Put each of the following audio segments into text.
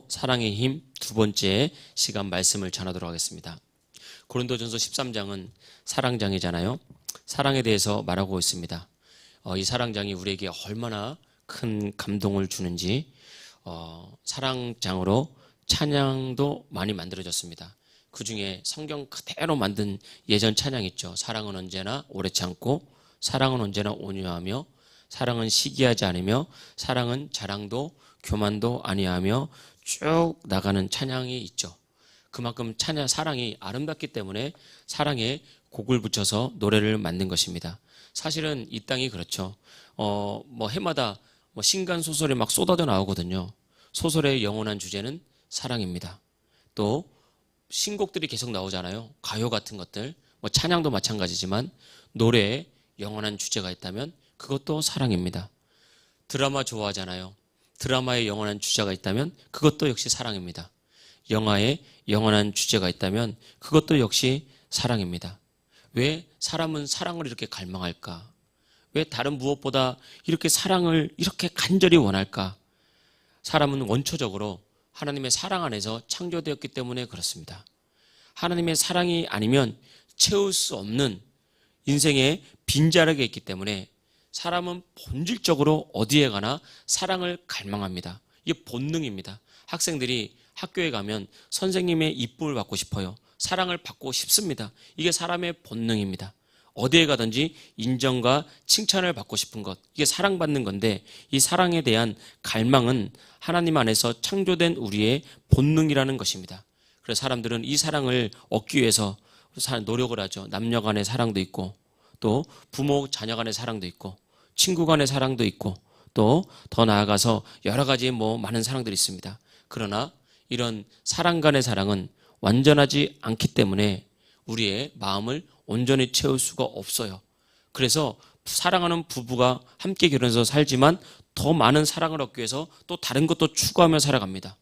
사랑의 힘 두 번째 시간 말씀을 전하도록 하겠습니다. 고린도전서 13장은 사랑장이잖아요. 사랑에 대해서 말하고 있습니다. 이 사랑장이 우리에게 얼마나 큰 감동을 주는지 사랑장으로 찬양도 많이 만들어졌습니다. 그 중에 성경 그대로 만든 예전 찬양 있죠. 사랑은 언제나 오래 참고, 사랑은 언제나 온유하며, 사랑은 시기하지 않으며, 사랑은 자랑도 교만도 아니하며, 쭉 나가는 찬양이 있죠. 그만큼 사랑이 아름답기 때문에 사랑에 곡을 붙여서 노래를 만든 것입니다. 사실은 이 땅이 그렇죠. 해마다 신간 소설이 막 쏟아져 나오거든요. 소설의 영원한 주제는 사랑입니다. 또 신곡들이 계속 나오잖아요. 가요 같은 것들, 찬양도 마찬가지지만 노래에 영원한 주제가 있다면 그것도 사랑입니다. 드라마 좋아하잖아요. 드라마에 영원한 주제가 있다면 그것도 역시 사랑입니다. 영화에 영원한 주제가 있다면 그것도 역시 사랑입니다. 왜 사람은 사랑을 이렇게 갈망할까? 왜 다른 무엇보다 이렇게 사랑을 이렇게 간절히 원할까? 사람은 원초적으로 하나님의 사랑 안에서 창조되었기 때문에 그렇습니다. 하나님의 사랑이 아니면 채울 수 없는 인생의 빈자락이 있기 때문에 사람은 본질적으로 어디에 가나 사랑을 갈망합니다. 이게 본능입니다. 학생들이 학교에 가면 선생님의 이쁨을 받고 싶어요. 사랑을 받고 싶습니다. 이게 사람의 본능입니다. 어디에 가든지 인정과 칭찬을 받고 싶은 것, 이게 사랑받는 건데 이 사랑에 대한 갈망은 하나님 안에서 창조된 우리의 본능이라는 것입니다. 그래서 사람들은 이 사랑을 얻기 위해서 노력을 하죠. 남녀 간의 사랑도 있고 또 부모 자녀 간의 사랑도 있고 친구 간의 사랑도 있고 또 더 나아가서 여러 가지 많은 사랑들이 있습니다. 그러나 이런 사랑 간의 사랑은 완전하지 않기 때문에 우리의 마음을 온전히 채울 수가 없어요. 그래서 사랑하는 부부가 함께 결혼해서 살지만 더 많은 사랑을 얻기 위해서 또 다른 것도 추구하며 살아갑니다.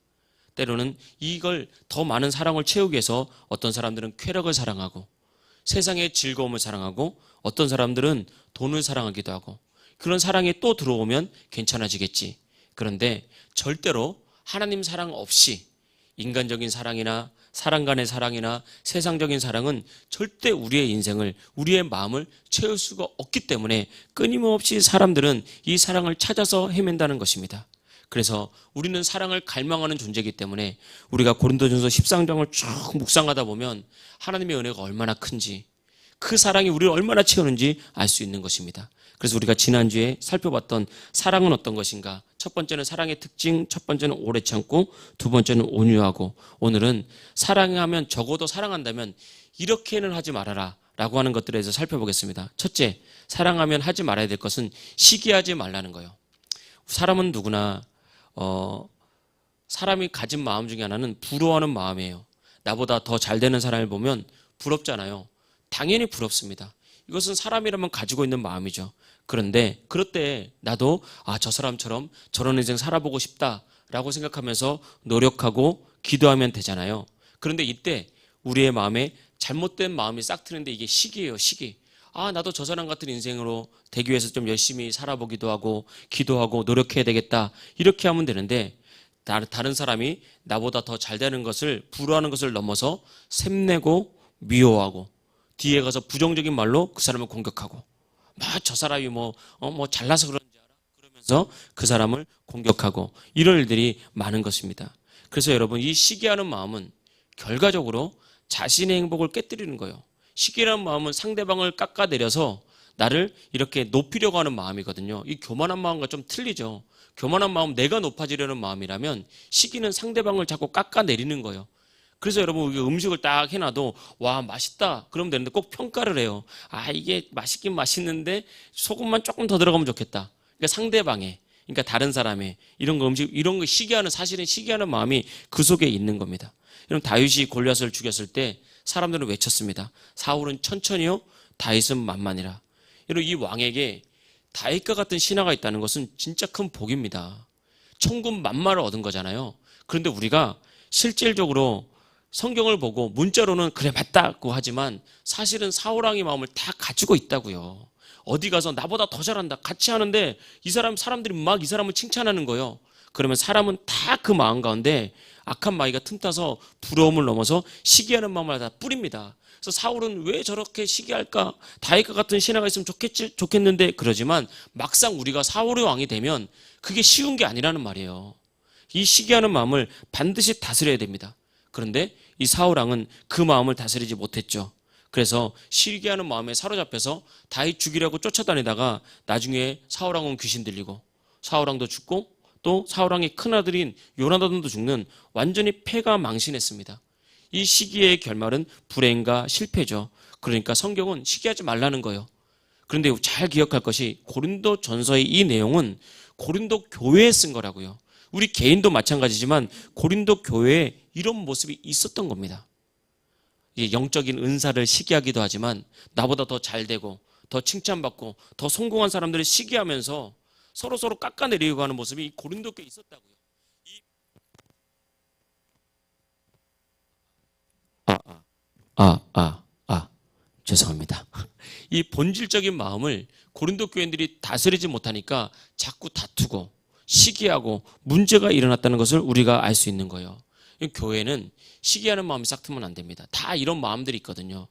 때로는 이걸 더 많은 사랑을 채우기 위해서 어떤 사람들은 쾌락을 사랑하고 세상의 즐거움을 사랑하고 어떤 사람들은 돈을 사랑하기도 하고 그런 사랑이 또 들어오면 괜찮아지겠지. 그런데 절대로 하나님 사랑 없이 인간적인 사랑이나 사람 간의 사랑이나 세상적인 사랑은 절대 우리의 인생을, 우리의 마음을 채울 수가 없기 때문에 끊임없이 사람들은 이 사랑을 찾아서 헤맨다는 것입니다. 그래서 우리는 사랑을 갈망하는 존재이기 때문에 우리가 고린도전서 13장을 쭉 묵상하다 보면 하나님의 은혜가 얼마나 큰지, 그 사랑이 우리를 얼마나 채우는지 알 수 있는 것입니다. 그래서 우리가 지난주에 살펴봤던 사랑은 어떤 것인가? 첫 번째는 사랑의 특징, 첫 번째는 오래 참고, 두 번째는 온유하고, 오늘은 사랑하면 적어도 사랑한다면 이렇게는 하지 말아라 라고 하는 것들에 대해서 살펴보겠습니다. 첫째, 사랑하면 하지 말아야 될 것은 시기하지 말라는 거예요. 사람은 누구나 사람이 가진 마음 중에 하나는 부러워하는 마음이에요. 나보다 더 잘 되는 사람을 보면 부럽잖아요. 당연히 부럽습니다. 이것은 사람이라면 가지고 있는 마음이죠. 그런데 그럴 때 나도 저 사람처럼 저런 인생 살아보고 싶다라고 생각하면서 노력하고 기도하면 되잖아요. 그런데 이때 우리의 마음에 잘못된 마음이 싹 트는데 이게 시기예요, 시기. 나도 저 사람 같은 인생으로 되기 위해서 좀 열심히 살아보기도 하고 기도하고 노력해야 되겠다. 이렇게 하면 되는데 다른 사람이 나보다 더 잘 되는 것을 부러워하는 것을 넘어서 샘내고 미워하고 뒤에 가서 부정적인 말로 그 사람을 공격하고 저 사람이 잘나서 그런지 알아? 그러면서 그 사람을 공격하고 이런 일들이 많은 것입니다. 그래서 여러분 이 시기하는 마음은 결과적으로 자신의 행복을 깨뜨리는 거예요. 시기라는 마음은 상대방을 깎아내려서 나를 이렇게 높이려고 하는 마음이거든요. 이 교만한 마음과 좀 틀리죠. 교만한 마음, 내가 높아지려는 마음이라면 시기는 상대방을 자꾸 깎아내리는 거예요. 그래서 여러분 음식을 딱 해놔도 와 맛있다 그러면 되는데 꼭 평가를 해요. 이게 맛있긴 맛있는데 소금만 조금 더 들어가면 좋겠다. 그러니까 상대방의, 그러니까 다른 사람의 이런 거 음식 이런 거 시기하는, 사실은 시기하는 마음이 그 속에 있는 겁니다. 여러분 다윗이 골리앗을 죽였을 때 사람들은 외쳤습니다. 사울은 천천히요, 다윗은 만만이라. 여러분 이 왕에게 다윗과 같은 신하가 있다는 것은 진짜 큰 복입니다. 천군 만마를 얻은 거잖아요. 그런데 우리가 실질적으로 성경을 보고 문자로는 그래 맞다고 하지만 사실은 사울왕의 마음을 다 가지고 있다고요. 어디 가서 나보다 더 잘한다 같이 하는데 사람들이 막 이 사람을 칭찬하는 거예요. 그러면 사람은 다 그 마음 가운데 악한 마귀가 틈타서 부러움을 넘어서 시기하는 마음을 다 뿌립니다. 그래서 사울은 왜 저렇게 시기할까? 다윗과 같은 신하가 있으면 좋겠는데 그러지만 막상 우리가 사울의 왕이 되면 그게 쉬운 게 아니라는 말이에요. 이 시기하는 마음을 반드시 다스려야 됩니다. 그런데 이 사울 왕은 그 마음을 다스리지 못했죠. 그래서 시기하는 마음에 사로잡혀서 다윗 죽이려고 쫓아다니다가 나중에 사울 왕은 귀신 들리고 사울 왕도 죽고 또 사울 왕의 큰아들인 요나단도 죽는 완전히 패가 망신했습니다. 이 시기의 결말은 불행과 실패죠. 그러니까 성경은 시기하지 말라는 거예요. 그런데 잘 기억할 것이 고린도 전서의 이 내용은 고린도 교회에 쓴 거라고요. 우리 개인도 마찬가지지만 고린도 교회에 이런 모습이 있었던 겁니다. 영적인 은사를 시기하기도 하지만 나보다 더 잘되고 더 칭찬받고 더 성공한 사람들을 시기하면서 서로 깎아내리려고 하는 모습이 고린도 교회에 있었다고요. 죄송합니다. 이 본질적인 마음을 고린도 교인들이 다스리지 못하니까 자꾸 다투고 시기하고 문제가 일어났다는 것을 우리가 알 수 있는 거예요. 교회는 시기하는 마음이 싹트면 안 됩니다. 다 이런 마음들이 있거든요.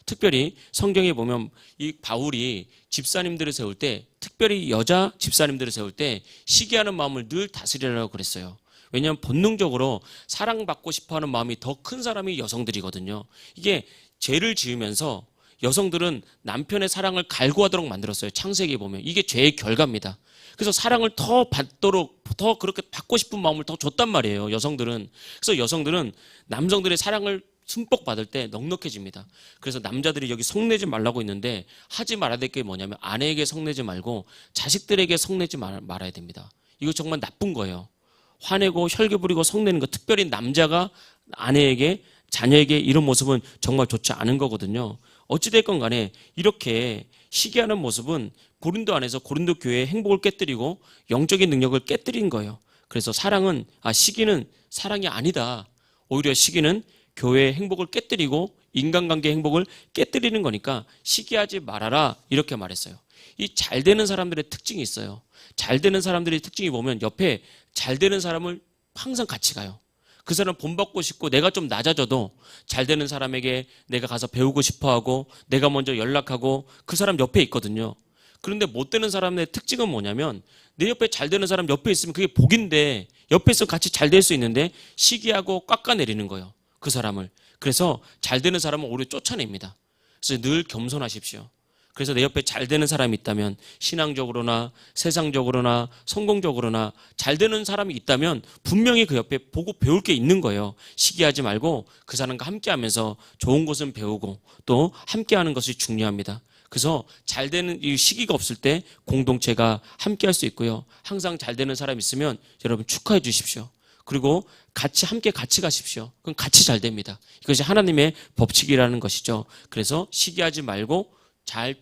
특별히 성경에 보면 이 바울이 집사님들을 세울 때, 특별히 여자 집사님들을 세울 때 시기하는 마음을 늘 다스리라고 그랬어요. 왜냐하면 본능적으로 사랑받고 싶어하는 마음이 더 큰 사람이 여성들이거든요. 이게 죄를 지으면서 여성들은 남편의 사랑을 갈구하도록 만들었어요. 창세기에 보면 이게 죄의 결과입니다. 그래서 사랑을 더 받도록 더 그렇게 받고 싶은 마음을 더 줬단 말이에요. 여성들은. 그래서 여성들은 남성들의 사랑을 흠뻑 받을 때 넉넉해집니다. 그래서 남자들이 여기 성내지 말라고 있는데 하지 말아야 될 게 뭐냐면 아내에게 성내지 말고 자식들에게 성내지 말아야 됩니다. 이거 정말 나쁜 거예요. 화내고 혈기 부리고 성내는 거, 특별히 남자가 아내에게 자녀에게 이런 모습은 정말 좋지 않은 거거든요. 어찌됐건 간에 이렇게 시기하는 모습은 고린도 안에서 고린도 교회의 행복을 깨뜨리고 영적인 능력을 깨뜨린 거예요. 그래서 시기는 사랑이 아니다. 오히려 시기는 교회의 행복을 깨뜨리고 인간관계의 행복을 깨뜨리는 거니까 시기하지 말아라 이렇게 말했어요. 이 잘 되는 사람들의 특징이 있어요. 잘 되는 사람들의 특징이 보면 옆에 잘 되는 사람을 항상 같이 가요. 그 사람 본받고 싶고 내가 좀 낮아져도 잘 되는 사람에게 내가 가서 배우고 싶어하고 내가 먼저 연락하고 그 사람 옆에 있거든요. 그런데 못 되는 사람의 특징은 뭐냐면 내 옆에 잘 되는 사람 옆에 있으면 그게 복인데 옆에 있으면 같이 잘 될 수 있는데 시기하고 깎아내리는 거예요. 그 사람을. 그래서 잘 되는 사람은 오히려 쫓아냅니다. 그래서 늘 겸손하십시오. 그래서 내 옆에 잘 되는 사람이 있다면 신앙적으로나 세상적으로나 성공적으로나 잘 되는 사람이 있다면 분명히 그 옆에 보고 배울 게 있는 거예요. 시기하지 말고 그 사람과 함께하면서 좋은 것은 배우고 또 함께하는 것이 중요합니다. 그래서 잘 되는 이 시기가 없을 때 공동체가 함께할 수 있고요. 항상 잘 되는 사람이 있으면 여러분 축하해 주십시오. 그리고 함께 가십시오. 그럼 같이 잘 됩니다. 이것이 하나님의 법칙이라는 것이죠. 그래서 시기하지 말고 잘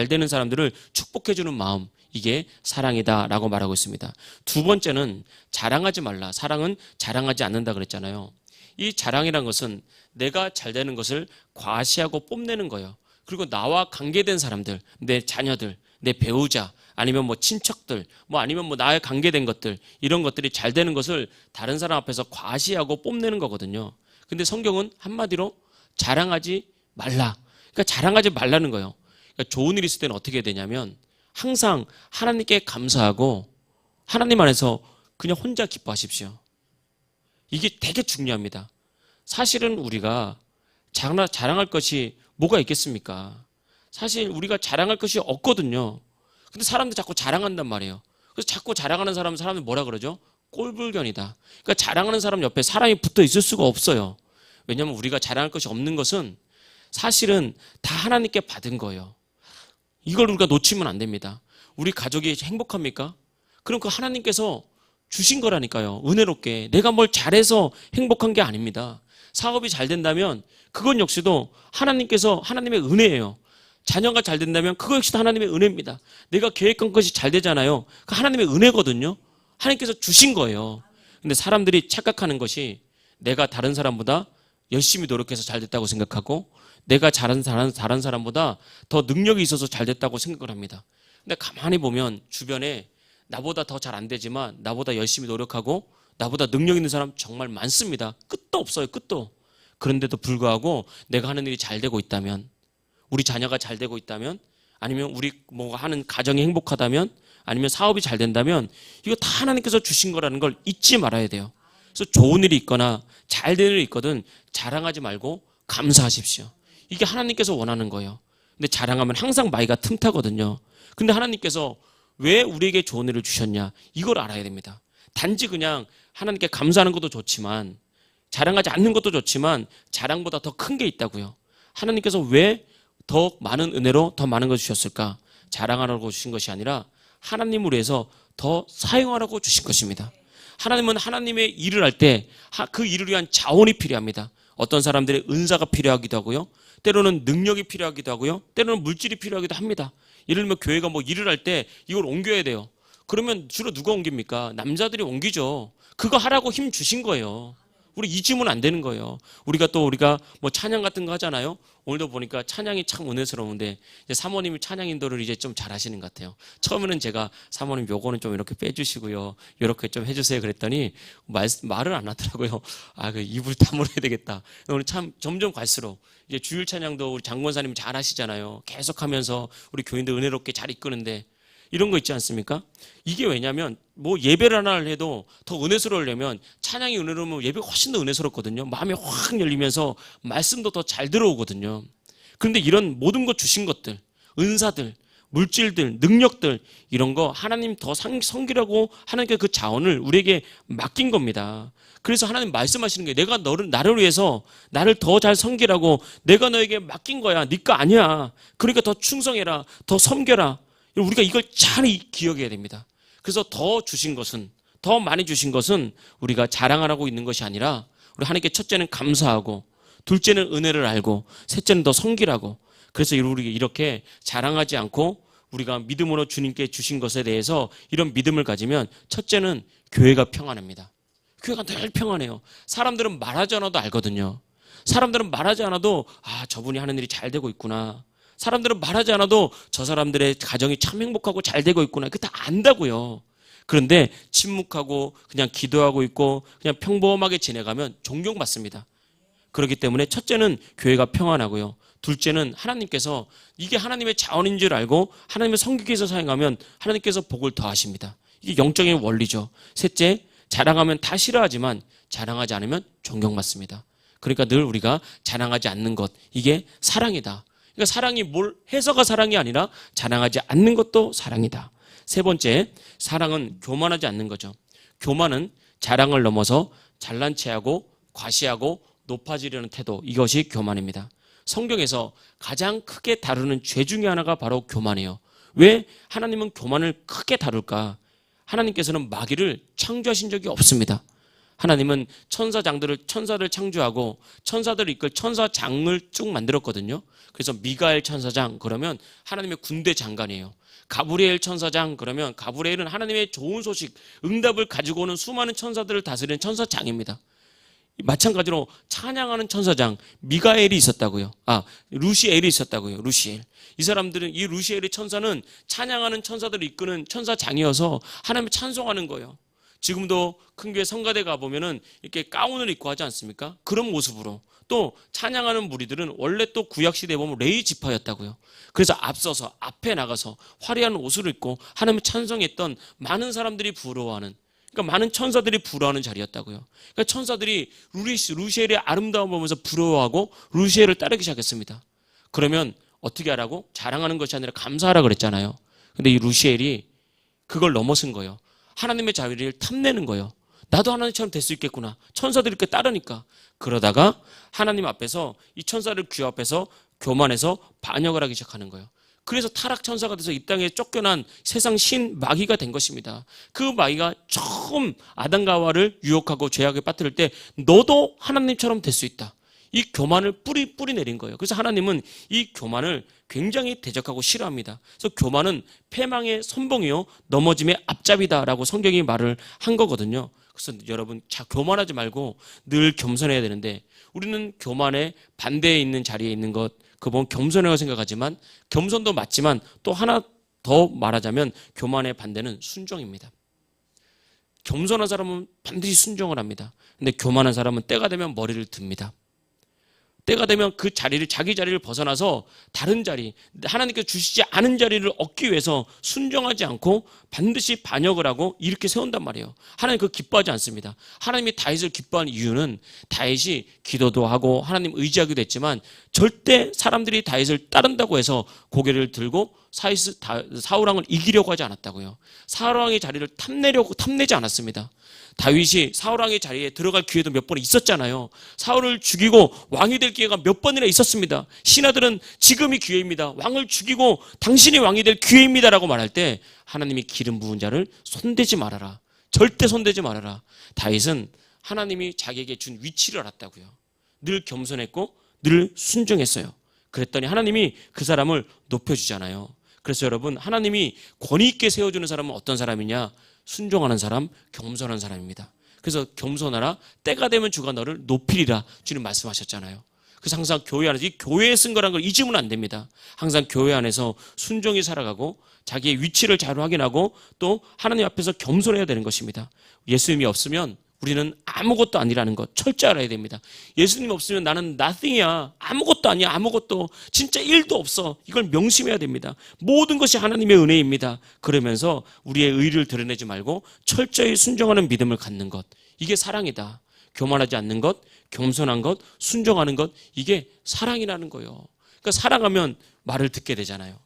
되는 사람들을 축복해주는 마음, 이게 사랑이다라고 말하고 있습니다. 두 번째는 자랑하지 말라. 사랑은 자랑하지 않는다 그랬잖아요. 이 자랑이란 것은 내가 잘 되는 것을 과시하고 뽐내는 거예요. 그리고 나와 관계된 사람들, 내 자녀들, 내 배우자, 아니면 친척들, 아니면 나에 관계된 것들, 이런 것들이 잘 되는 것을 다른 사람 앞에서 과시하고 뽐내는 거거든요. 근데 성경은 한마디로 자랑하지 말라. 그러니까 자랑하지 말라는 거예요. 그러니까 좋은 일 있을 때는 어떻게 해야 되냐면 항상 하나님께 감사하고 하나님 안에서 그냥 혼자 기뻐하십시오. 이게 되게 중요합니다. 사실은 우리가 자랑할 것이 뭐가 있겠습니까? 사실 우리가 자랑할 것이 없거든요. 근데 사람들 자꾸 자랑한단 말이에요. 그래서 자꾸 자랑하는 사람들 뭐라 그러죠? 꼴불견이다. 그러니까 자랑하는 사람 옆에 사람이 붙어 있을 수가 없어요. 왜냐하면 우리가 자랑할 것이 없는 것은 사실은 다 하나님께 받은 거예요. 이걸 우리가 놓치면 안 됩니다. 우리 가족이 행복합니까? 그럼 그 하나님께서 주신 거라니까요. 은혜롭게. 내가 뭘 잘해서 행복한 게 아닙니다. 사업이 잘 된다면 그건 역시도 하나님의 은혜예요. 자녀가 잘 된다면 그거 역시도 하나님의 은혜입니다. 내가 계획한 것이 잘 되잖아요. 그 하나님의 은혜거든요. 하나님께서 주신 거예요. 근데 사람들이 착각하는 것이 내가 다른 사람보다 열심히 노력해서 잘 됐다고 생각하고 내가 다른 사람보다 더 능력이 있어서 잘 됐다고 생각을 합니다. 근데 가만히 보면 주변에 나보다 더 잘 안 되지만 나보다 열심히 노력하고 나보다 능력 있는 사람 정말 많습니다. 끝도 없어요. 끝도. 그런데도 불구하고 내가 하는 일이 잘 되고 있다면, 우리 자녀가 잘 되고 있다면, 아니면 우리 뭐 하는 가정이 행복하다면, 아니면 사업이 잘 된다면 이거 다 하나님께서 주신 거라는 걸 잊지 말아야 돼요. 그래서 좋은 일이 있거나 잘 되는 일이 있거든 자랑하지 말고 감사하십시오. 이게 하나님께서 원하는 거예요. 근데 자랑하면 항상 마이가 틈타거든요. 근데 하나님께서 왜 우리에게 좋은 일을 주셨냐, 이걸 알아야 됩니다. 단지 그냥 하나님께 감사하는 것도 좋지만, 자랑하지 않는 것도 좋지만 자랑보다 더 큰 게 있다고요. 하나님께서 왜 더 많은 은혜로 더 많은 걸 주셨을까? 자랑하라고 주신 것이 아니라 하나님을 위해서 더 사용하라고 주신 것입니다. 하나님은 하나님의 일을 할 때 그 일을 위한 자원이 필요합니다. 어떤 사람들의 은사가 필요하기도 하고요, 때로는 능력이 필요하기도 하고요, 때로는 물질이 필요하기도 합니다. 예를 들면 교회가 뭐 일을 할 때 이걸 옮겨야 돼요. 그러면 주로 누가 옮깁니까? 남자들이 옮기죠. 그거 하라고 힘 주신 거예요. 우리 잊으면 안 되는 거예요. 우리가 뭐 찬양 같은 거 하잖아요. 오늘도 보니까 찬양이 참 은혜스러운데 이제 사모님이 찬양 인도를 이제 좀 잘하시는 것 같아요. 처음에는 제가 사모님 요거는 좀 이렇게 빼주시고요, 이렇게 좀 해주세요 그랬더니 말을 안 하더라고요. 그 입을 다물어야 되겠다. 오늘 참 점점 갈수록 이제 주일 찬양도 우리 장권사님 잘 하시잖아요. 계속하면서 우리 교인들 은혜롭게 잘 이끄는데 이런 거 있지 않습니까? 이게 왜냐면 뭐 예배를 하나를 해도 더 은혜스러우려면, 찬양이 은혜로우면 예배가 훨씬 더 은혜스럽거든요. 마음이 확 열리면서 말씀도 더 잘 들어오거든요. 그런데 이런 모든 것 주신 것들, 은사들, 물질들, 능력들, 이런 거 하나님 더 섬기라고 하나님께 그 자원을 우리에게 맡긴 겁니다. 그래서 하나님 말씀하시는 게, 내가 나를 위해서 나를 더 잘 섬기라고 내가 너에게 맡긴 거야. 네 거 아니야. 그러니까 더 충성해라, 더 섬겨라. 우리가 이걸 잘 기억해야 됩니다. 그래서 더 많이 주신 것은 우리가 자랑하라고 있는 것이 아니라, 우리 하나님께 첫째는 감사하고, 둘째는 은혜를 알고, 셋째는 더 섬기라고. 그래서 우리 이렇게 자랑하지 않고 우리가 믿음으로 주님께 주신 것에 대해서 이런 믿음을 가지면, 첫째는 교회가 평안합니다. 교회가 늘 평안해요. 사람들은 말하지 않아도 알거든요. 사람들은 말하지 않아도 저분이 하는 일이 잘 되고 있구나. 사람들은 말하지 않아도 저 사람들의 가정이 참 행복하고 잘 되고 있구나. 그거 다 안다고요. 그런데 침묵하고 그냥 기도하고 있고 그냥 평범하게 지내가면 존경받습니다. 그렇기 때문에 첫째는 교회가 평안하고요, 둘째는 하나님께서 이게 하나님의 자원인 줄 알고 하나님의 섬기기 위해서 사용하면 하나님께서 복을 더하십니다. 이게 영적인 원리죠. 셋째, 자랑하면 다 싫어하지만 자랑하지 않으면 존경받습니다. 그러니까 늘 우리가 자랑하지 않는 것, 이게 사랑이다. 그러니까 사랑이 뭘 해서가 사랑이 아니라 자랑하지 않는 것도 사랑이다. 세 번째, 사랑은 교만하지 않는 거죠. 교만은 자랑을 넘어서 잘난 체하고 과시하고 높아지려는 태도, 이것이 교만입니다. 성경에서 가장 크게 다루는 죄 중에 하나가 바로 교만이에요. 왜 하나님은 교만을 크게 다룰까? 하나님께서는 마귀를 창조하신 적이 없습니다. 하나님은 천사들 창조하고 천사들을 이끌 천사장을 쭉 만들었거든요. 그래서 미가엘 천사장 그러면 하나님의 군대 장관이에요. 가브리엘 천사장 그러면 가브리엘은 하나님의 좋은 소식, 응답을 가지고 오는 수많은 천사들을 다스리는 천사장입니다. 마찬가지로 찬양하는 천사장 미가엘이 있었다고요. 루시엘이 있었다고요. 루시엘. 이 사람들은, 이 루시엘의 천사는 찬양하는 천사들을 이끄는 천사장이어서 하나님을 찬송하는 거예요. 지금도 큰 교회 성가대 가보면은 이렇게 가운을 입고 하지 않습니까? 그런 모습으로. 또 찬양하는 무리들은 원래 또 구약시대에 보면 레위 지파였다고요. 그래서 앞서서 앞에 나가서 화려한 옷을 입고 하나님을 찬송했던 많은 사람들이 부러워하는, 그러니까 많은 천사들이 부러워하는 자리였다고요. 그러니까 천사들이 루시엘의 아름다움을 보면서 부러워하고 루시엘을 따르기 시작했습니다. 그러면 어떻게 하라고? 자랑하는 것이 아니라 감사하라 그랬잖아요. 근데 이 루시엘이 그걸 넘어선 거예요. 하나님의 자리를 탐내는 거예요. 나도 하나님처럼 될 수 있겠구나. 천사들이 이렇게 따르니까. 그러다가 하나님 앞에서 이 천사를 귀 앞에서 교만해서 반역을 하기 시작하는 거예요. 그래서 타락 천사가 돼서 이 땅에 쫓겨난 세상 신 마귀가 된 것입니다. 그 마귀가 처음 아담과 하와를 유혹하고 죄악에 빠뜨릴 때 너도 하나님처럼 될 수 있다. 이 교만을 뿌리 내린 거예요. 그래서 하나님은 이 교만을 굉장히 대적하고 싫어합니다. 그래서 교만은 패망의 선봉이요 넘어짐의 앞잡이다라고 성경이 말을 한 거거든요. 그래서 여러분 교만하지 말고 늘 겸손해야 되는데, 우리는 교만의 반대에 있는 자리에 있는 것, 그거 보면 겸손이라고 생각하지만 겸손도 맞지만 또 하나 더 말하자면 교만의 반대는 순종입니다. 겸손한 사람은 반드시 순종을 합니다. 근데 교만한 사람은 때가 되면 머리를 듭니다. 때가 되면 그 자리를, 자기 자리를 벗어나서 다른 자리, 하나님께서 주시지 않은 자리를 얻기 위해서 순종하지 않고 반드시 반역을 하고 이렇게 세운단 말이에요. 하나님 그거 기뻐하지 않습니다. 하나님이 다윗을 기뻐하는 이유는 다윗이 기도도 하고 하나님 의지하기도 했지만 절대 사람들이 다윗을 따른다고 해서 고개를 들고 사울왕을 이기려고 하지 않았다고요. 사울왕의 자리를 탐내지 않았습니다. 다윗이 사울왕의 자리에 들어갈 기회도 몇 번 있었잖아요. 사울을 죽이고 왕이 될 기회가 몇 번이나 있었습니다. 신하들은 지금이 기회입니다. 왕을 죽이고 당신이 왕이 될 기회입니다라고 말할 때 하나님이 기름 부은 자를 손대지 말아라. 절대 손대지 말아라. 다윗은 하나님이 자기에게 준 위치를 알았다고요. 늘 겸손했고 늘 순종했어요. 그랬더니 하나님이 그 사람을 높여주잖아요. 그래서 여러분, 하나님이 권위 있게 세워주는 사람은 어떤 사람이냐? 순종하는 사람, 겸손한 사람입니다. 그래서 겸손하라, 때가 되면 주가 너를 높이리라 주님 말씀하셨잖아요. 그래서 항상 교회 안에서, 이 교회에 쓴 거라는 걸 잊으면 안 됩니다. 항상 교회 안에서 순종히 살아가고 자기의 위치를 잘 확인하고 또 하나님 앞에서 겸손해야 되는 것입니다. 예수님이 없으면 우리는 아무것도 아니라는 것 철저히 알아야 됩니다. 예수님 없으면 나는 nothing이야. 아무것도 아니야. 아무것도. 진짜 1도 없어. 이걸 명심해야 됩니다. 모든 것이 하나님의 은혜입니다. 그러면서 우리의 의를 드러내지 말고 철저히 순종하는 믿음을 갖는 것. 이게 사랑이다. 교만하지 않는 것, 겸손한 것, 순종하는 것. 이게 사랑이라는 거예요. 그러니까 사랑하면 말을 듣게 되잖아요.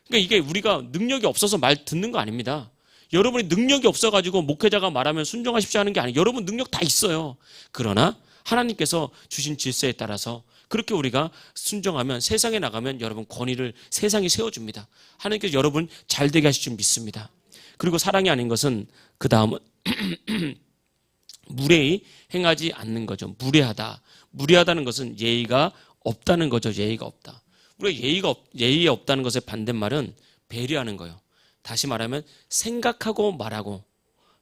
그러니까 이게 우리가 능력이 없어서 말 듣는 거 아닙니다. 여러분이 능력이 없어가지고 목회자가 말하면 순종하십시오 하는 게 아니에요. 여러분 능력 다 있어요. 그러나 하나님께서 주신 질서에 따라서 그렇게 우리가 순종하면 세상에 나가면 여러분 권위를 세상이 세워줍니다. 하나님께서 여러분 잘 되게 하실 줄 믿습니다. 그리고 사랑이 아닌 것은 그 다음은 무례히 행하지 않는 거죠. 무례하다는 것은 예의가 없다는 거죠. 예의가 없다. 우리가 예의 없다는 것의 반대말은 배려하는 거예요. 다시 말하면 생각하고 말하고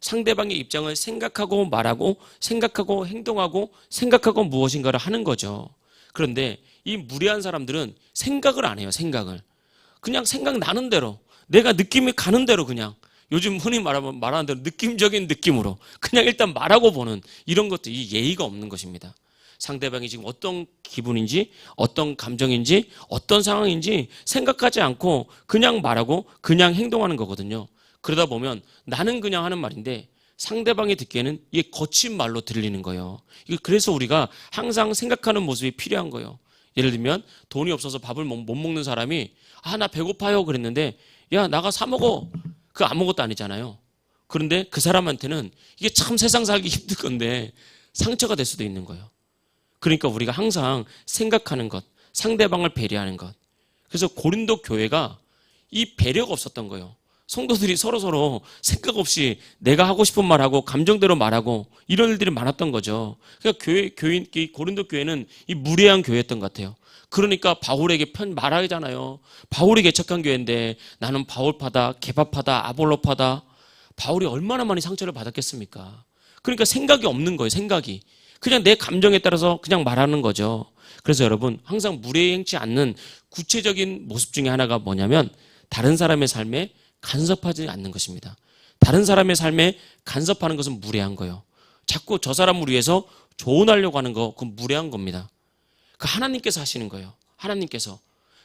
상대방의 입장을 생각하고 말하고 생각하고 행동하고 생각하고 무엇인가를 하는 거죠. 그런데 이 무례한 사람들은 생각을 안 해요. 생각을. 그냥 생각나는 대로 내가 느낌이 가는 대로 그냥 요즘 흔히 말하는 대로 느낌적인 느낌으로 그냥 일단 말하고 보는 이런 것들이 예의가 없는 것입니다. 상대방이 지금 어떤 기분인지 어떤 감정인지 어떤 상황인지 생각하지 않고 그냥 말하고 그냥 행동하는 거거든요. 그러다 보면 나는 그냥 하는 말인데 상대방이 듣기에는 이게 거친 말로 들리는 거예요. 그래서 우리가 항상 생각하는 모습이 필요한 거예요. 예를 들면 돈이 없어서 밥을 못 먹는 사람이 나 배고파요 그랬는데 야 나가 사 먹어. 그거 아무것도 아니잖아요. 그런데 그 사람한테는 이게 참 세상 살기 힘들 건데 상처가 될 수도 있는 거예요. 그러니까 우리가 항상 생각하는 것, 상대방을 배려하는 것. 그래서 고린도 교회가 이 배려가 없었던 거예요. 성도들이 서로 생각 없이 내가 하고 싶은 말하고 감정대로 말하고 이런 일들이 많았던 거죠. 그러니까 고린도 교회는 이 무례한 교회였던 것 같아요. 그러니까 바울에게 말하잖아요. 바울이 개척한 교회인데 나는 바울파다, 개바파다, 아볼로파다. 바울이 얼마나 많이 상처를 받았겠습니까? 그러니까 생각이 없는 거예요. 생각이. 그냥 내 감정에 따라서 그냥 말하는 거죠. 그래서 여러분 항상 무례히 행치 않는 구체적인 모습 중에 하나가 뭐냐면 다른 사람의 삶에 간섭하지 않는 것입니다. 다른 사람의 삶에 간섭하는 것은 무례한 거예요. 자꾸 저 사람을 위해서 조언하려고 하는 거 그건 무례한 겁니다. 그 하나님께서 하시는 거예요. 하나님께서.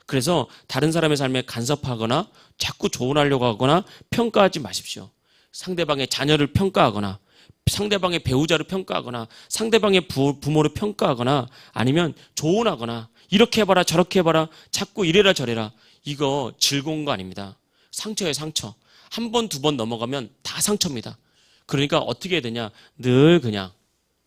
그래서 다른 사람의 삶에 간섭하거나 자꾸 조언하려고 하거나 평가하지 마십시오. 상대방의 자녀를 평가하거나 상대방의 배우자를 평가하거나 상대방의 부모를 평가하거나 아니면 조언하거나 이렇게 해봐라 저렇게 해봐라 자꾸 이래라 저래라 이거 즐거운 거 아닙니다. 상처예요. 상처. 한 번, 두 번 넘어가면 다 상처입니다. 그러니까 어떻게 해야 되냐 늘 그냥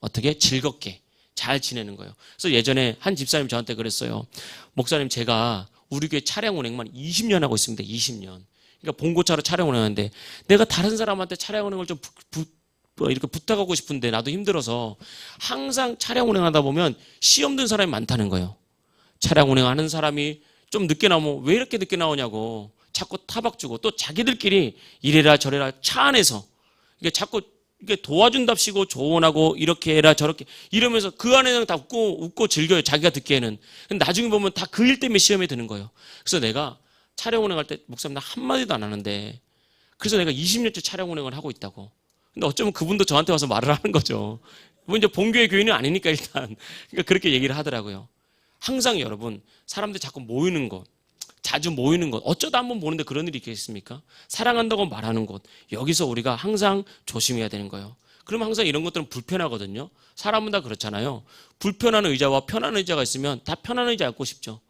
어떻게 즐겁게 잘 지내는 거예요. 그래서 예전에 한 집사님 저한테 그랬어요. 목사님 제가 우리 교회 차량 운행만 20년 하고 있습니다. 20년. 그러니까 봉고차로 차량 운행하는데 내가 다른 사람한테 차량 운행을 좀 이렇게 부탁하고 싶은데 나도 힘들어서 항상 차량 운행하다 보면 시험 든 사람이 많다는 거예요. 차량 운행하는 사람이 좀 늦게 나오면 왜 이렇게 늦게 나오냐고 자꾸 타박 주고 또 자기들끼리 이래라 저래라 차 안에서 이게 자꾸 이게 도와준답시고 조언하고 이렇게 해라 저렇게 이러면서 그 안에는 다 웃고 즐겨요. 자기가 듣기에는. 근데 나중에 보면 다 그 일 때문에 시험에 드는 거예요. 그래서 내가 촬영 운행할 때 목사님 나 한마디도 안 하는데 그래서 내가 20년째 촬영 운행을 하고 있다고. 근데 어쩌면 그분도 저한테 와서 말을 하는 거죠. 뭐 이제 본교회 교인은 아니니까 일단. 그러니까 그렇게 얘기를 하더라고요. 항상 여러분 사람들 자꾸 모이는 곳, 자주 모이는 곳, 어쩌다 한번 보는데 그런 일이 있겠습니까? 사랑한다고 말하는 곳, 여기서 우리가 항상 조심해야 되는 거예요. 그러면 항상 이런 것들은 불편하거든요. 사람은 다 그렇잖아요. 불편한 의자와 편한 의자가 있으면 다 편한 의자 앉고 싶죠.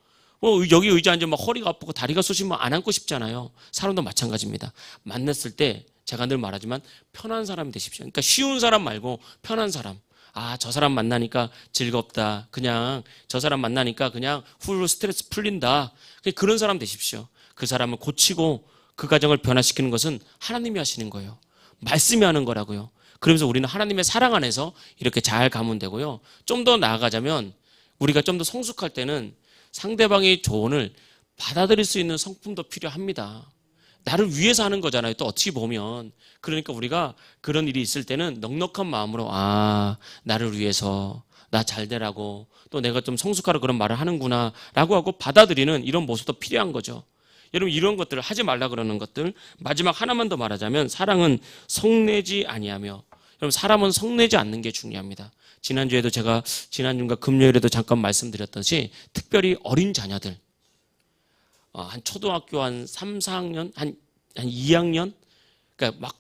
여기 의자 앉으면 막 허리가 아프고 다리가 쑤시면 안 앉고 싶잖아요. 사람도 마찬가지입니다. 만났을 때 제가 늘 말하지만 편한 사람이 되십시오. 그러니까 쉬운 사람 말고 편한 사람. 아, 저 사람 만나니까 즐겁다. 그냥 저 사람 만나니까 그냥 훌 스트레스 풀린다. 그런 사람 되십시오. 그 사람을 고치고 그 가정을 변화시키는 것은 하나님이 하시는 거예요. 말씀이 하는 거라고요. 그러면서 우리는 하나님의 사랑 안에서 이렇게 잘 가면 되고요. 좀 더 나아가자면 우리가 좀 더 성숙할 때는 상대방의 조언을 받아들일 수 있는 성품도 필요합니다. 나를 위해서 하는 거잖아요. 또 어떻게 보면. 그러니까 우리가 그런 일이 있을 때는 넉넉한 마음으로 나를 위해서 나 잘 되라고 또 내가 좀 성숙하라 그런 말을 하는구나 라고 하고 받아들이는 이런 모습도 필요한 거죠. 여러분 이런 것들을 하지 말라 그러는 것들 마지막 하나만 더 말하자면 사랑은 성내지 아니하며 여러분 사람은 성내지 않는 게 중요합니다. 지난주에도 제가 지난주인가 금요일에도 잠깐 말씀드렸듯이 특별히 어린 자녀들 한 초등학교 한 3, 4학년 한 2학년 그러니까 막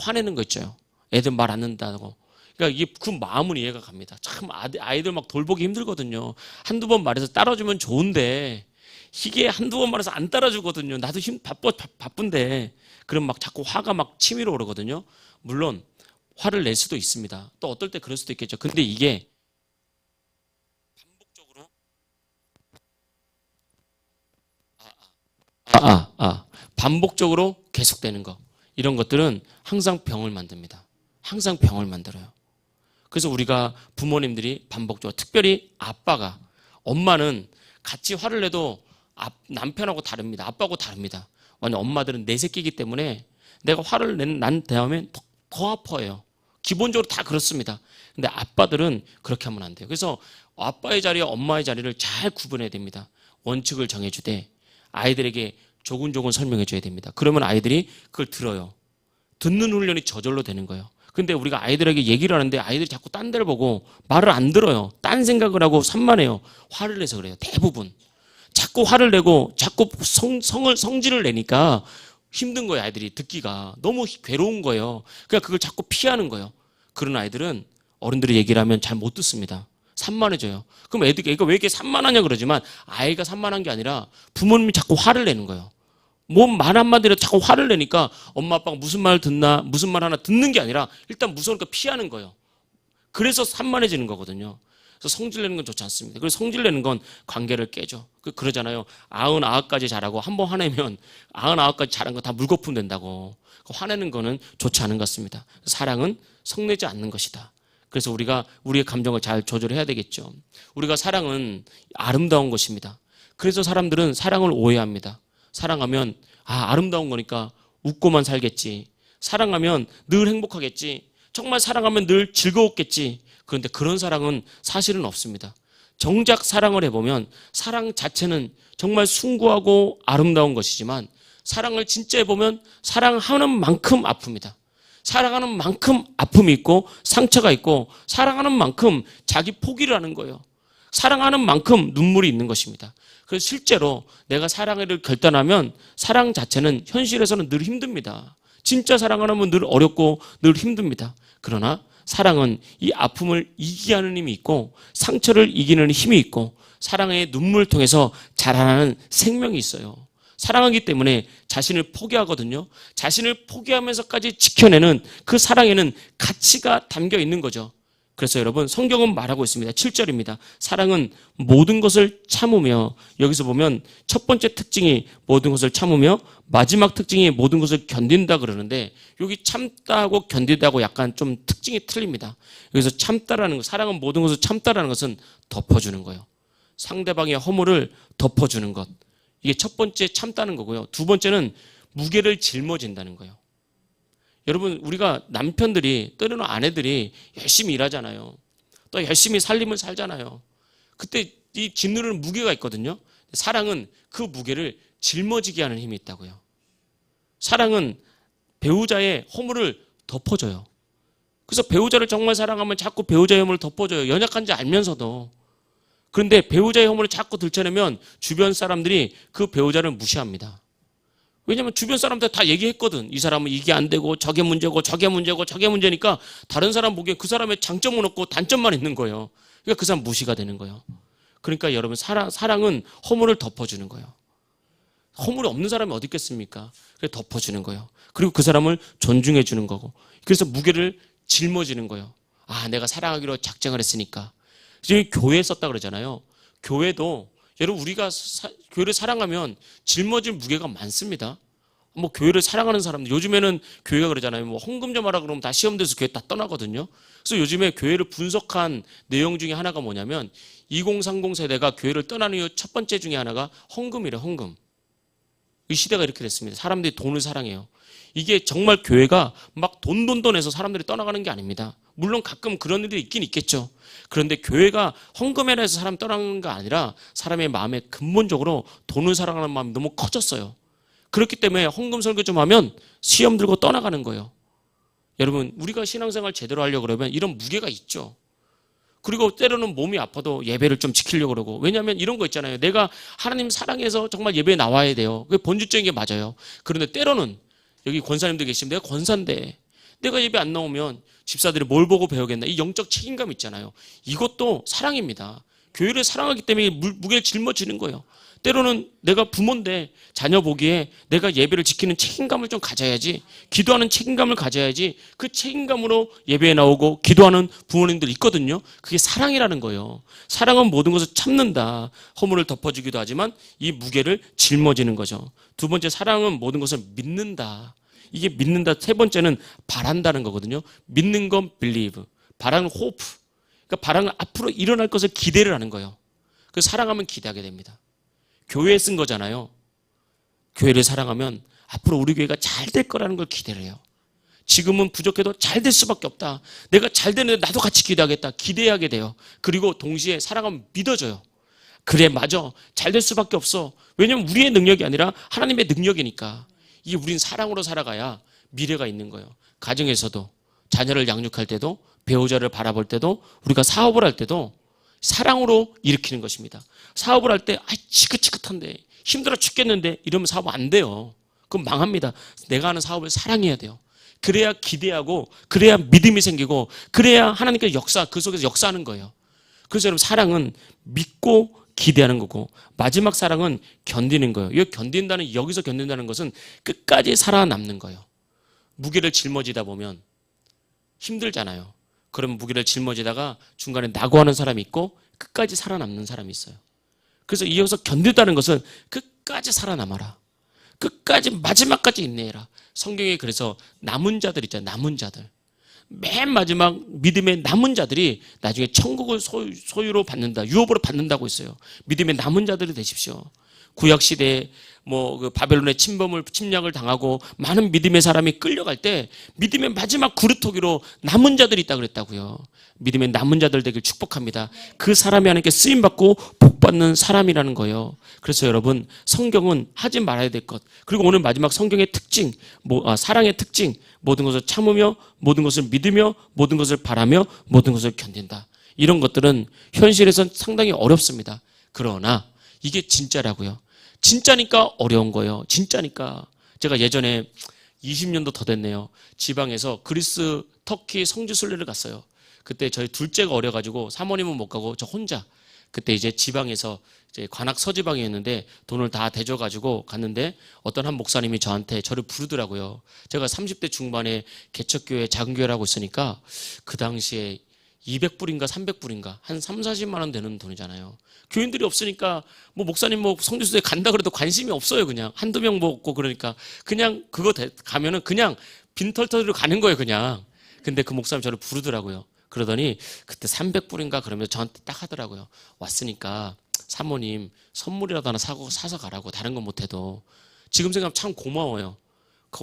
화내는 거 있죠. 애들 말 안 듣는다고. 그러니까 이게 그 마음은 이해가 갑니다. 참 아이들 막 돌보기 힘들거든요. 한두 번 말해서 따라주면 좋은데 이게 한두 번 말해서 안 따라주거든요. 나도 바쁜데 그럼 막 자꾸 화가 막 치밀어 오르거든요. 물론 화를 낼 수도 있습니다. 또 어떨 때 그럴 수도 있겠죠. 근데 이게 반복적으로 계속되는 거 이런 것들은 항상 병을 만듭니다. 항상 병을 만들어요. 그래서 우리가 부모님들이 반복적으로 특별히 아빠가 엄마는 같이 화를 내도 남편하고 다릅니다. 아빠하고 다릅니다. 왜냐하면 엄마들은 내 새끼이기 때문에 내가 화를 난 다음에 더 아파요. 기본적으로 다 그렇습니다. 근데 아빠들은 그렇게 하면 안 돼요. 그래서 아빠의 자리와 엄마의 자리를 잘 구분해야 됩니다. 원칙을 정해주되 아이들에게 조근조근 설명해 줘야 됩니다. 그러면 아이들이 그걸 들어요. 듣는 훈련이 저절로 되는 거예요. 근데 우리가 아이들에게 얘기를 하는데 아이들이 자꾸 딴 데를 보고 말을 안 들어요. 딴 생각을 하고 산만해요. 화를 내서 그래요. 대부분. 자꾸 화를 내고 자꾸 성질을 내니까 힘든 거예요. 아이들이 듣기가. 너무 괴로운 거예요. 그러니까 그걸 자꾸 피하는 거예요. 그런 아이들은 어른들이 얘기를 하면 잘 못 듣습니다. 산만해져요. 그럼 애가 왜 이렇게 산만하냐 그러지만 아이가 산만한 게 아니라 부모님이 자꾸 화를 내는 거예요. 뭔 말 한마디로 자꾸 화를 내니까 엄마 아빠가 무슨 말 듣나 무슨 말 하나 듣는 게 아니라 일단 무서우니까 피하는 거예요. 그래서 산만해지는 거거든요. 그래서 성질 내는 건 좋지 않습니다. 그래서 성질 내는 건 관계를 깨죠. 그러잖아요. 99가지 잘하고 한 번 화내면 99가지 잘한 거 다 물거품 된다고. 화내는 거는 좋지 않은 것 같습니다. 사랑은 성내지 않는 것이다. 그래서 우리가 우리의 감정을 잘 조절해야 되겠죠. 우리가 사랑은 아름다운 것입니다. 그래서 사람들은 사랑을 오해합니다. 사랑하면 아름다운 거니까 웃고만 살겠지. 사랑하면 늘 행복하겠지. 정말 사랑하면 늘 즐거웠겠지. 그런데 그런 사랑은 사실은 없습니다. 정작 사랑을 해보면 사랑 자체는 정말 숭고하고 아름다운 것이지만 사랑을 진짜 해보면 사랑하는 만큼 아픕니다. 사랑하는 만큼 아픔이 있고 상처가 있고 사랑하는 만큼 자기 포기를 하는 거예요. 사랑하는 만큼 눈물이 있는 것입니다. 그래서 실제로 내가 사랑을 결단하면 사랑 자체는 현실에서는 늘 힘듭니다. 진짜 사랑하면 늘 어렵고 늘 힘듭니다. 그러나 사랑은 이 아픔을 이기게 하는 힘이 있고 상처를 이기는 힘이 있고 사랑의 눈물을 통해서 자라나는 생명이 있어요. 사랑하기 때문에 자신을 포기하거든요. 자신을 포기하면서까지 지켜내는 그 사랑에는 가치가 담겨 있는 거죠. 그래서 여러분 성경은 말하고 있습니다. 7절입니다. 사랑은 모든 것을 참으며 여기서 보면 첫 번째 특징이 모든 것을 참으며 마지막 특징이 모든 것을 견딘다 그러는데 여기 참다하고 견디다하고 약간 좀 특징이 틀립니다. 여기서 참다라는 것, 사랑은 모든 것을 참다라는 것은 덮어주는 거예요. 상대방의 허물을 덮어주는 것. 이게 첫 번째 참다는 거고요. 두 번째는 무게를 짊어진다는 거예요. 여러분 우리가 남편들이 때로는 아내들이 열심히 일하잖아요. 또 열심히 살림을 살잖아요. 그때 이 짓누르는 무게가 있거든요. 사랑은 그 무게를 짊어지게 하는 힘이 있다고요. 사랑은 배우자의 허물을 덮어줘요. 그래서 배우자를 정말 사랑하면 자꾸 배우자의 허물을 덮어줘요. 연약한지 알면서도. 그런데 배우자의 허물을 자꾸 들춰내면 주변 사람들이 그 배우자를 무시합니다. 왜냐하면 주변 사람들 다 얘기했거든. 이 사람은 이게 안 되고 저게 문제고 저게 문제고 저게 문제니까 다른 사람 보기에 그 사람의 장점은 없고 단점만 있는 거예요. 그러니까 그 사람 무시가 되는 거예요. 그러니까 여러분 사랑은 허물을 덮어주는 거예요. 허물이 없는 사람이 어디 있겠습니까? 그래서 덮어주는 거예요. 그리고 그 사람을 존중해 주는 거고. 그래서 무게를 짊어지는 거예요. 아, 내가 사랑하기로 작정을 했으니까. 지금 교회에 썼다 그러잖아요. 교회도 여러분 우리가 교회를 사랑하면 짊어질 무게가 많습니다. 뭐 교회를 사랑하는 사람들 요즘에는 교회가 그러잖아요. 뭐 헌금 좀 하라 그러면 다 시험돼서 교회 다 떠나거든요. 그래서 요즘에 교회를 분석한 내용 중에 하나가 뭐냐면 2030 세대가 교회를 떠나는 이유 첫 번째 중에 하나가 헌금이래. 헌금. 이 시대가 이렇게 됐습니다. 사람들이 돈을 사랑해요. 이게 정말 교회가 막 돈 해서 사람들이 떠나가는 게 아닙니다. 물론 가끔 그런 일이 있긴 있겠죠. 그런데 교회가 헌금에 해서 사람 떠나는 게 아니라 사람의 마음에 근본적으로 돈을 사랑하는 마음이 너무 커졌어요. 그렇기 때문에 헌금 설교 좀 하면 시험 들고 떠나가는 거예요. 여러분 우리가 신앙생활 제대로 하려고 그러면 이런 무게가 있죠. 그리고 때로는 몸이 아파도 예배를 좀 지키려고 그러고. 왜냐하면 이런 거 있잖아요. 내가 하나님 사랑해서 정말 예배에 나와야 돼요. 그게 본질적인 게 맞아요. 그런데 때로는 여기 권사님들 계시면 내가 권사인데 내가 예배 안 나오면 집사들이 뭘 보고 배우겠나. 이 영적 책임감 있잖아요. 이것도 사랑입니다. 교회를 사랑하기 때문에 무게를 짊어지는 거예요. 때로는 내가 부모인데 자녀 보기에 내가 예배를 지키는 책임감을 좀 가져야지, 기도하는 책임감을 가져야지. 그 책임감으로 예배에 나오고 기도하는 부모님들 있거든요. 그게 사랑이라는 거예요. 사랑은 모든 것을 참는다. 허물을 덮어주기도 하지만 이 무게를 짊어지는 거죠. 두 번째, 사랑은 모든 것을 믿는다. 이게 믿는다. 세 번째는 바란다는 거거든요. 믿는 건 believe, 바라는 hope. 그러니까 바라는 앞으로 일어날 것을 기대를 하는 거예요. 그래서 사랑하면 기대하게 됩니다. 교회에 쓴 거잖아요. 교회를 사랑하면 앞으로 우리 교회가 잘 될 거라는 걸 기대를 해요. 지금은 부족해도 잘 될 수밖에 없다. 내가 잘 되는데 나도 같이 기대하겠다. 기대하게 돼요. 그리고 동시에 사랑하면 믿어져요. 그래, 맞아. 잘 될 수밖에 없어. 왜냐면 우리의 능력이 아니라 하나님의 능력이니까. 이게 우린 사랑으로 살아가야 미래가 있는 거예요. 가정에서도, 자녀를 양육할 때도, 배우자를 바라볼 때도, 우리가 사업을 할 때도 사랑으로 일으키는 것입니다. 사업을 할 때 지긋지긋한데 힘들어 죽겠는데 이러면 사업 안 돼요. 그럼 망합니다. 내가 하는 사업을 사랑해야 돼요. 그래야 기대하고, 그래야 믿음이 생기고, 그래야 하나님께서 그 속에서 역사하는 거예요. 그래서 여러분, 사랑은 믿고 기대하는 거고, 마지막 사랑은 견디는 거예요. 여기서 견딘다는 것은 끝까지 살아남는 거예요. 무게를 짊어지다 보면 힘들잖아요. 그러면 무게를 짊어지다가 중간에 낙오하는 사람이 있고 끝까지 살아남는 사람이 있어요. 그래서 이어서 견딘다는 것은 끝까지 살아남아라. 끝까지 마지막까지 인내해라. 성경에 그래서 남은 자들 있잖아요. 남은 자들. 맨 마지막 믿음의 남은 자들이 나중에 천국을 소유로 받는다. 유업으로 받는다고 했어요. 믿음의 남은 자들이 되십시오. 구약시대에 그 바벨론의 침략을 당하고 많은 믿음의 사람이 끌려갈 때 믿음의 마지막 구루토기로 남은 자들이 있다 그랬다고요. 믿음의 남은 자들 되길 축복합니다. 그 사람이 하나님께 쓰임받고 복받는 사람이라는 거예요. 그래서 여러분, 성경은 하지 말아야 될 것, 그리고 오늘 마지막 성경의 특징, 사랑의 특징, 모든 것을 참으며, 모든 것을 믿으며, 모든 것을 바라며, 모든 것을 견딘다. 이런 것들은 현실에선 상당히 어렵습니다. 그러나 이게 진짜라고요. 진짜니까 어려운 거예요. 진짜니까. 제가 예전에 20년도 더 됐네요. 지방에서 그리스, 터키 성지 순례를 갔어요. 그때 저희 둘째가 어려가지고 사모님은 못 가고 저 혼자. 그때 이제 지방에서 이제 관악 서지방이었는데 돈을 다 대줘가지고 갔는데 어떤 한 목사님이 저를 부르더라고요. 제가 30대 중반에 개척교회 작은 교회를 하고 있으니까 그 당시에 200불인가 300불인가 한 3, 40만 원 되는 돈이잖아요. 교인들이 없으니까 목사님 성지순례 간다 그래도 관심이 없어요. 그냥 한두 명 먹고 그러니까 그냥 그거 가면은 그냥 빈털터리로 가는 거예요. 그냥. 근데 그 목사님 저를 부르더라고요. 그러더니 그때 300불인가 그러면서 저한테 딱 하더라고요. 왔으니까 사모님 선물이라도 하나 사서 가라고. 다른 건 못해도. 지금 생각하면 참 고마워요.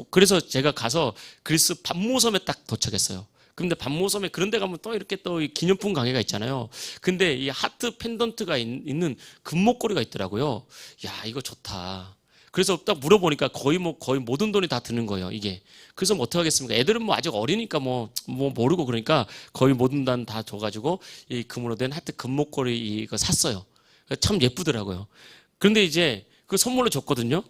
그래서 제가 가서 그리스 반모섬에 딱 도착했어요. 근데 반모섬에 그런 데 가면 또 이렇게 또 기념품 가게가 있잖아요. 근데 이 하트 펜던트가 있는 금목걸이가 있더라고요. 야, 이거 좋다. 그래서 딱 물어보니까 거의 모든 돈이 다 드는 거예요, 이게. 그래서 뭐 어떡하겠습니까? 애들은 뭐 아직 어리니까 뭐 모르고 그러니까 거의 모든 돈 다 줘가지고 이 금으로 된 하여튼 금목걸이 이거 샀어요. 참 예쁘더라고요. 그런데 이제 그 선물로 줬거든요.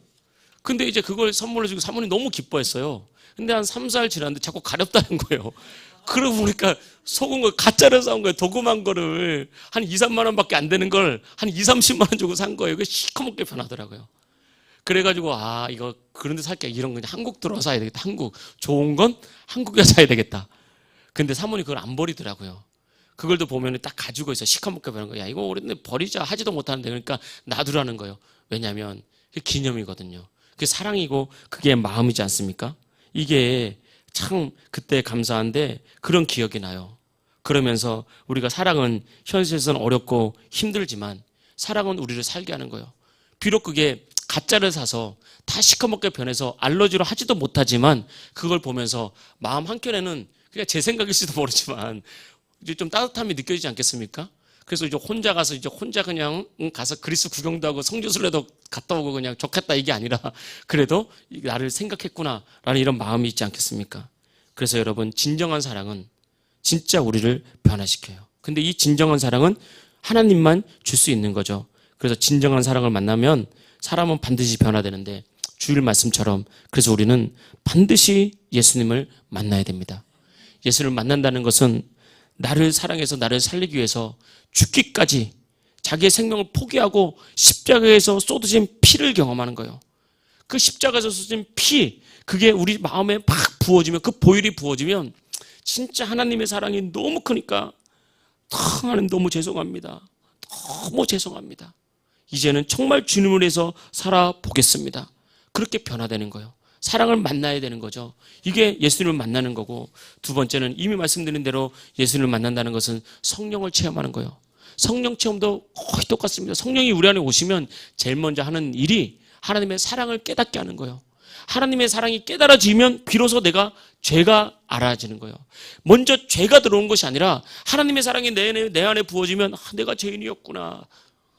근데 이제 그걸 선물로 주고 사모님 너무 기뻐했어요. 근데 한 3, 4일 지났는데 자꾸 가렵다는 거예요. 그러고 보니까 속은 거 가짜로 사온 거예요. 도금한 거를 한 2, 3만 원밖에 안 되는 걸 한 2, 30만 원 주고 산 거예요. 그게 시커멓게 변하더라고요. 그래가지고 이거 그런 데 살게 이런 거 그냥 한국 들어서 사야 되겠다. 한국 좋은 건 한국에서 사야 되겠다. 근데 사모님 그걸 안 버리더라고요. 그걸 또 보면 딱 가지고 있어. 시커멓게 변한 거야. 이거 오래됐는데 버리자 하지도 못하는데 그러니까 놔두라는 거예요. 왜냐하면 그게 기념이거든요. 그게 사랑이고 그게 마음이지 않습니까? 이게 참 그때 감사한데 그런 기억이 나요. 그러면서 우리가 사랑은 현실에서는 어렵고 힘들지만 사랑은 우리를 살게 하는 거예요. 비록 그게 가짜를 사서 다 시커멓게 변해서 알러지로 하지도 못하지만 그걸 보면서 마음 한켠에는 그냥 제 생각일지도 모르지만 이제 좀 따뜻함이 느껴지지 않겠습니까? 그래서 이제 혼자 그냥 가서 그리스 구경도 하고 성지순례도 갔다 오고 그냥 좋겠다 이게 아니라 그래도 나를 생각했구나라는 이런 마음이 있지 않겠습니까? 그래서 여러분 진정한 사랑은 진짜 우리를 변화시켜요. 근데 이 진정한 사랑은 하나님만 줄 수 있는 거죠. 그래서 진정한 사랑을 만나면 사람은 반드시 변화되는데 주일 말씀처럼 그래서 우리는 반드시 예수님을 만나야 됩니다. 예수를 만난다는 것은 나를 사랑해서 나를 살리기 위해서 죽기까지 자기의 생명을 포기하고 십자가에서 쏟아진 피를 경험하는 거예요. 그 십자가에서 쏟아진 피, 그게 우리 마음에 팍 부어지면, 그 보혈이 부어지면 진짜 하나님의 사랑이 너무 크니까 하나님 너무 죄송합니다. 너무 죄송합니다. 이제는 정말 주님을 위해서 살아보겠습니다. 그렇게 변화되는 거예요. 사랑을 만나야 되는 거죠. 이게 예수님을 만나는 거고, 두 번째는 이미 말씀드린 대로 예수님을 만난다는 것은 성령을 체험하는 거예요. 성령 체험도 거의 똑같습니다. 성령이 우리 안에 오시면 제일 먼저 하는 일이 하나님의 사랑을 깨닫게 하는 거예요. 하나님의 사랑이 깨달아지면 비로소 죄가 알아지는 거예요. 먼저 죄가 들어온 것이 아니라 하나님의 사랑이 내 안에 부어지면 내가 죄인이었구나.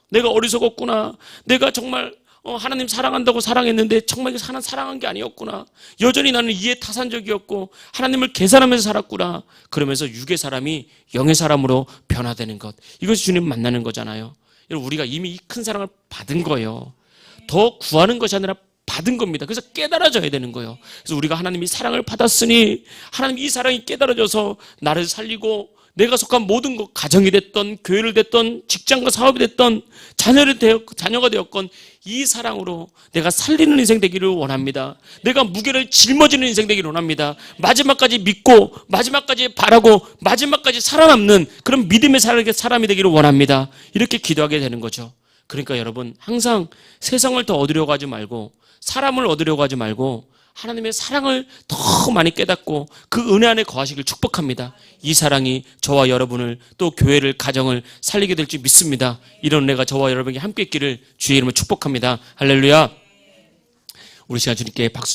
내가 어리석었구나. 내가 정말 하나님 사랑한다고 사랑했는데 정말 이게 사랑한 게 아니었구나. 여전히 나는 이해타산적이었고 하나님을 계산하면서 살았구나. 그러면서 육의 사람이 영의 사람으로 변화되는 것. 이것이 주님 만나는 거잖아요. 여러분 우리가 이미 이 큰 사랑을 받은 거예요. 더 구하는 것이 아니라 받은 겁니다. 그래서 깨달아져야 되는 거예요. 그래서 우리가 하나님이 사랑을 받았으니 하나님 이 사랑이 깨달아져서 나를 살리고 내가 속한 모든 것, 가정이 됐던 교회를 됐던 직장과 사업이 됐던 자녀가 되었건 이 사랑으로 내가 살리는 인생 되기를 원합니다. 내가 무게를 짊어지는 인생 되기를 원합니다. 마지막까지 믿고 마지막까지 바라고 마지막까지 살아남는 그런 믿음의 사람이 되기를 원합니다. 이렇게 기도하게 되는 거죠. 그러니까 여러분 항상 세상을 더 얻으려고 하지 말고 사람을 얻으려고 하지 말고 하나님의 사랑을 더 많이 깨닫고 그 은혜 안에 거하시길 축복합니다. 이 사랑이 저와 여러분을 또 교회를 가정을 살리게 될 줄 믿습니다. 이런 은혜가 저와 여러분에게 함께 있기를 주의 이름으로 축복합니다. 할렐루야. 우리 시간 주님께 박수